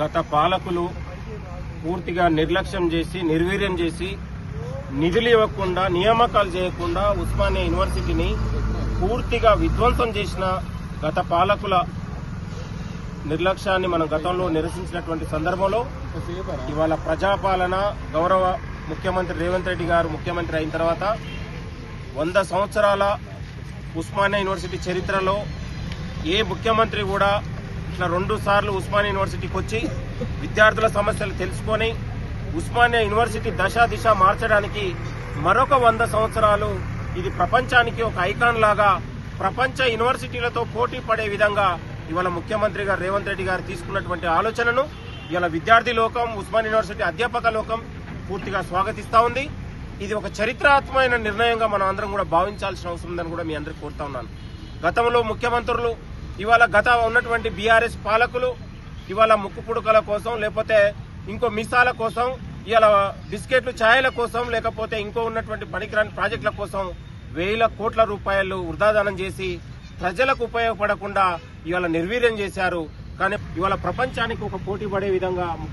గత పాలకులు పూర్తిగా నిర్లక్ష్యం చేసి నిర్వీర్యం చేసి నిధులు ఇవ్వకుండా నియామకాలు చేయకుండా ఉస్మానియా యూనివర్సిటీని పూర్తిగా విధ్వంసం చేసిన గత పాలకుల నిర్లక్ష్యాన్ని మనం గతంలో నిరసించినటువంటి సందర్భంలో ఇవాళ ప్రజాపాలన గౌరవ ముఖ్యమంత్రి రేవంత్ రెడ్డి గారు ముఖ్యమంత్రి అయిన తర్వాత 100 సంవత్సరాల ఉస్మానియా యూనివర్సిటీ చరిత్రలో ఏ ముఖ్యమంత్రి కూడా ఇట్లా 2 సార్లు ఉస్మానియా యూనివర్సిటీకి వచ్చి విద్యార్థుల సమస్యలు తెలుసుకొని ఉస్మానియా యూనివర్సిటీ దిశ మార్చడానికి మరొక 100 సంవత్సరాలు ఇది ప్రపంచానికి ఒక ఐకాన్ లాగా ప్రపంచ యూనివర్సిటీలతో పోటీ పడే విధంగా ఇవాళ ముఖ్యమంత్రి గారు రేవంత్ రెడ్డి గారు తీసుకున్నటువంటి ఆలోచనను ఇవాళ విద్యార్థి లోకం ఉస్మానియా యూనివర్సిటీ అధ్యాపక లోకం పూర్తిగా స్వాగతిస్తా ఉంది. ఇది ఒక చరిత్రాత్మకమైన నిర్ణయంగా మనం అందరం కూడా భావించాల్సిన అవసరం ఉందని కూడా మీ అందరికీ కోరుతా ఉన్నాను. గతంలో ముఖ్యమంత్రులు ఇవాళ ఉన్నటువంటి బీఆర్ఎస్ పాలకులు ఇవాళ ముక్కు పుడకల కోసం లేకపోతే ఇంకో మిసాల కోసం ఇవాళ బిస్కెట్లు ఛాయల కోసం లేకపోతే ఇంకో ఉన్నటువంటి పనికిరాని ప్రాజెక్టుల కోసం వేల కోట్ల రూపాయలు వృధాదానం చేసి ప్రజలకు ఉపయోగపడకుండా ఇవాళ నిర్వీర్యం చేశారు. కానీ ఇవాళ ప్రపంచానికి ఒక పోటీ పడే విధంగా